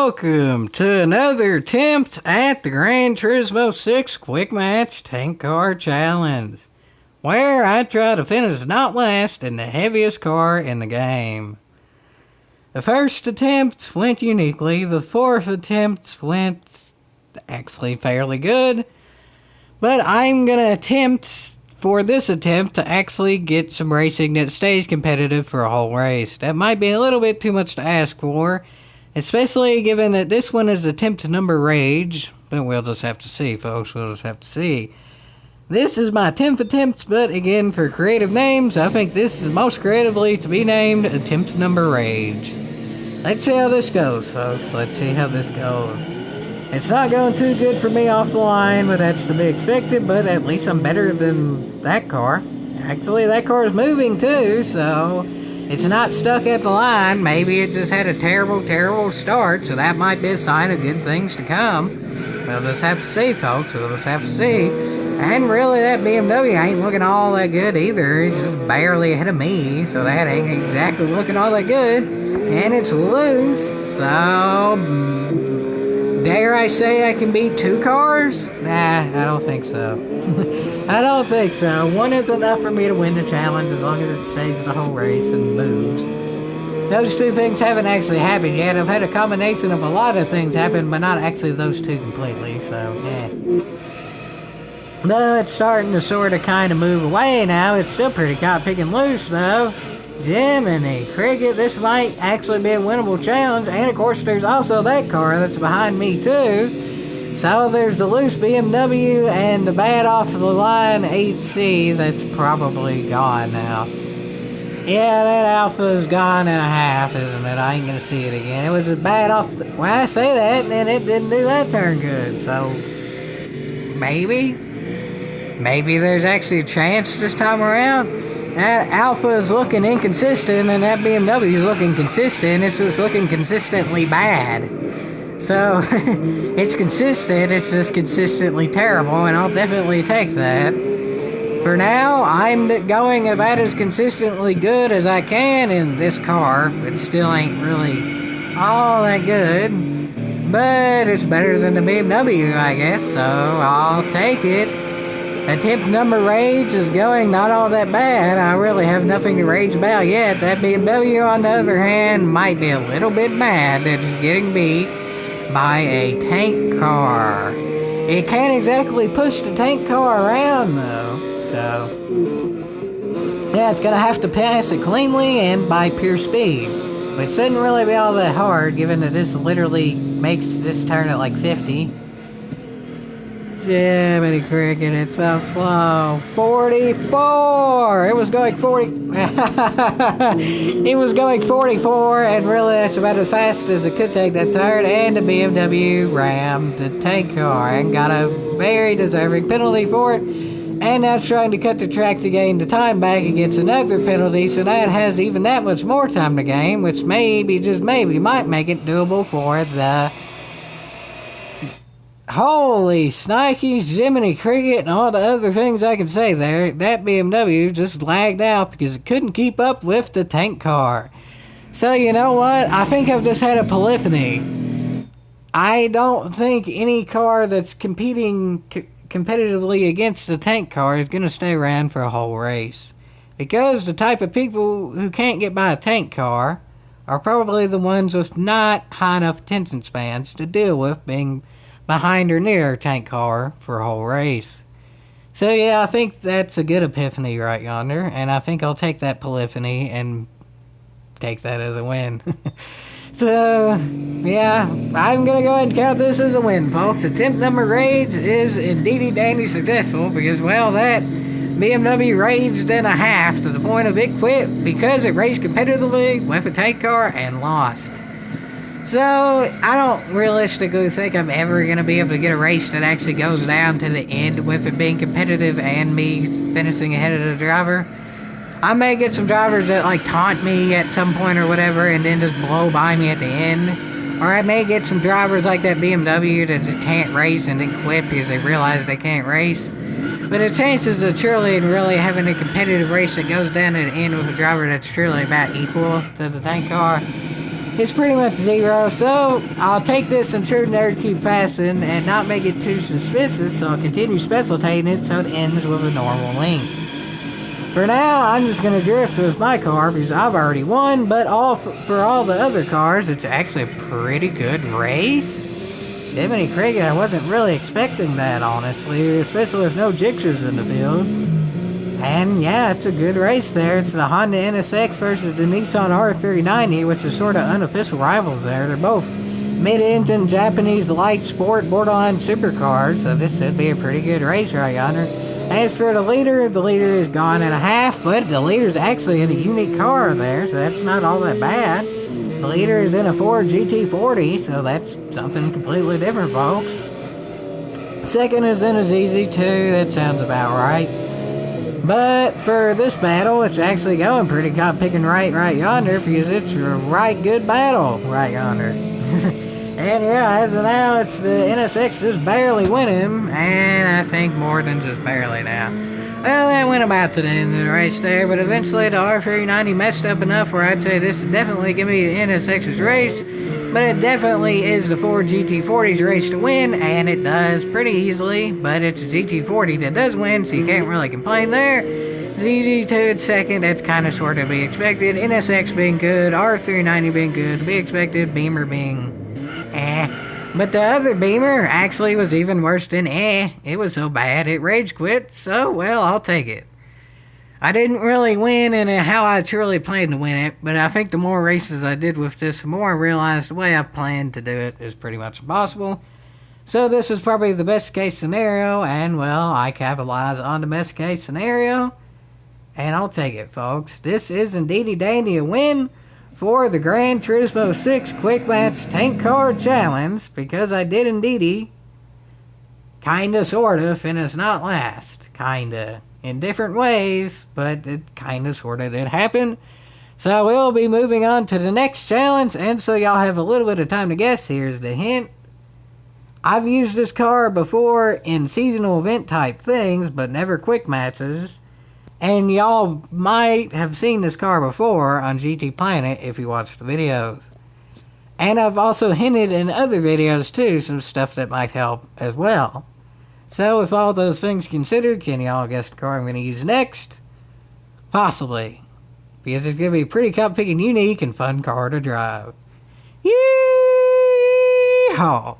Welcome to another attempt at the Gran Turismo 6 Quick Match Tank Car Challenge, where I try to finish not last in the heaviest car in the game. The first attempt went uniquely, the fourth attempt went actually fairly good, but I'm gonna attempt for this attempt to actually get some racing that stays competitive for a whole race. That might be a little bit too much to ask for, especially given that this one is attempt number rage, but we'll just have to see, folks, we'll just have to see. This is my 10th attempt, but again, for creative names, I think this is most creatively to be named attempt number rage. Let's see how this goes, folks, let's see how this goes. It's not going too good for me off the line, but that's to be expected, but at least I'm better than that car. Actually, that car is moving too, so it's not stuck at the line. Maybe it just had a terrible start, so that might be a sign of good things to come. We'll just have to see, folks. We'll just have to see. And really, that BMW ain't looking all that good either. It's just barely ahead of me, so that ain't exactly looking all that good. And it's loose, so dare I say I can beat two cars? Nah, I don't think so. I don't think so. One is enough for me to win the challenge as long as it stays the whole race and moves. Those two things haven't actually happened yet. I've had a combination of a lot of things happen, but not actually those two completely, so yeah. But it's starting to sort of kind of move away now. It's still pretty caught picking loose though. Jiminy Cricket, this might actually be a winnable challenge, and of course there's also that car that's behind me too. So there's the loose BMW and the bad off the line 8C that's probably gone now. Yeah, that Alpha is gone in a half, isn't it? I ain't gonna see it again. It was as bad off when I say that, and then it didn't do that turn good, so maybe there's actually a chance this time around. That Alpha is looking inconsistent, and that BMW is looking consistent. It's just looking consistently bad. So, it's consistent, it's just consistently terrible, and I'll definitely take that. For now, I'm going about as consistently good as I can in this car. It still ain't really all that good, but it's better than the BMW, I guess, so I'll take it. Attempt number rage is going not all that bad. I really have nothing to rage about yet. That BMW, on the other hand, might be a little bit mad that it's getting beat by a tank car. It can't exactly push the tank car around, though. So, yeah, it's going to have to pass it cleanly and by pure speed, which shouldn't really be all that hard, given that this literally makes this turn at like 50. Jiminy Cricket, it's so slow. 44! It was going 40. It was going 44, and really that's about as fast as it could take that turn, and the BMW rammed the tank car and got a very deserving penalty for it. And now it's trying to cut the track to gain the time back against another penalty, so that has even that much more time to gain, which maybe, just maybe, might make it doable for the... Holy snikes, Jiminy Cricket, and all the other things I can say there. That BMW just lagged out because it couldn't keep up with the tank car. So you know what? I think I've just had a epiphany. I don't think any car that's competing competitively against the tank car is going to stay around for a whole race. Because the type of people who can't get by a tank car are probably the ones with not high enough attention spans to deal with being behind or near a tank car for a whole race. So yeah, I think that's a good epiphany right yonder, and I think I'll take that polyphony and take that as a win. So, yeah, I'm gonna go ahead and count this as a win, folks. Attempt number rage is indeedy dandy successful because, well, that BMW raged in a half to the point of it quit because it raced competitively with a tank car and lost. So, I don't realistically think I'm ever going to be able to get a race that actually goes down to the end with it being competitive and me finishing ahead of the driver. I may get some drivers that, like, taunt me at some point or whatever and then just blow by me at the end. Or I may get some drivers like that BMW that just can't race and then quit because they realize they can't race. But the chances of truly and really having a competitive race that goes down to the end with a driver that's truly about equal to the tank car it's pretty much 0, so I'll take this in true Nerd Cube fashion and not make it too suspicious, so I'll continue specialitating it so it ends with a normal length. For now, I'm just going to drift with my car because I've already won, but for all the other cars, it's actually a pretty good race. Jiminy Cricket, I wasn't really expecting that, honestly, especially with no Jixers in the field. And yeah, it's a good race there. It's the Honda NSX versus the Nissan R390, which is sort of unofficial rivals there. They're both mid-engine Japanese light sport borderline supercars, so this should be a pretty good race right yonder. As for the leader is gone in a half, but the leader's actually in a unique car there, so that's not all that bad. The leader is in a Ford GT40, so that's something completely different, folks. Second is in a ZZ2, that sounds about right. But for this battle, it's actually going pretty cop picking right yonder, because it's a right good battle right yonder. And yeah, as of now, it's the NSX just barely winning, and I think more than just barely now. Well, that went about to the end of the race there, but eventually the R390 messed up enough where I'd say this is definitely going to be the NSX's race, but it definitely is the Ford GT40's race to win, and it does pretty easily, but it's a GT40 that does win, so you can't really complain there. ZZ2 at second, that's kind of sort of be expected. NSX being good, R390 being good, to be expected, Beamer being But the other Beamer actually was even worse than It was so bad it rage quit, so well, I'll take it. I didn't really win in how I truly planned to win it, but I think the more races I did with this, the more I realized the way I planned to do it is pretty much impossible. So this is probably the best case scenario, and well, I capitalized on the best case scenario, and I'll take it, folks. This is indeedy dandy a win for the Gran Turismo 6 Quick Match Tank Car Challenge, because I did indeedy, kinda, sorta, finish not last. Kinda. In different ways, but it kinda, sorta did happen. So we'll be moving on to the next challenge, and so y'all have a little bit of time to guess. Here's the hint. I've used this car before in seasonal event type things, but never quick matches. And y'all might have seen this car before on GT Planet if you watched the videos. And I've also hinted in other videos too, some stuff that might help as well. So with all those things considered, can y'all guess the car I'm going to use next? Possibly. Because it's going to be a pretty cup-picking, unique, and fun car to drive. Yeehaw!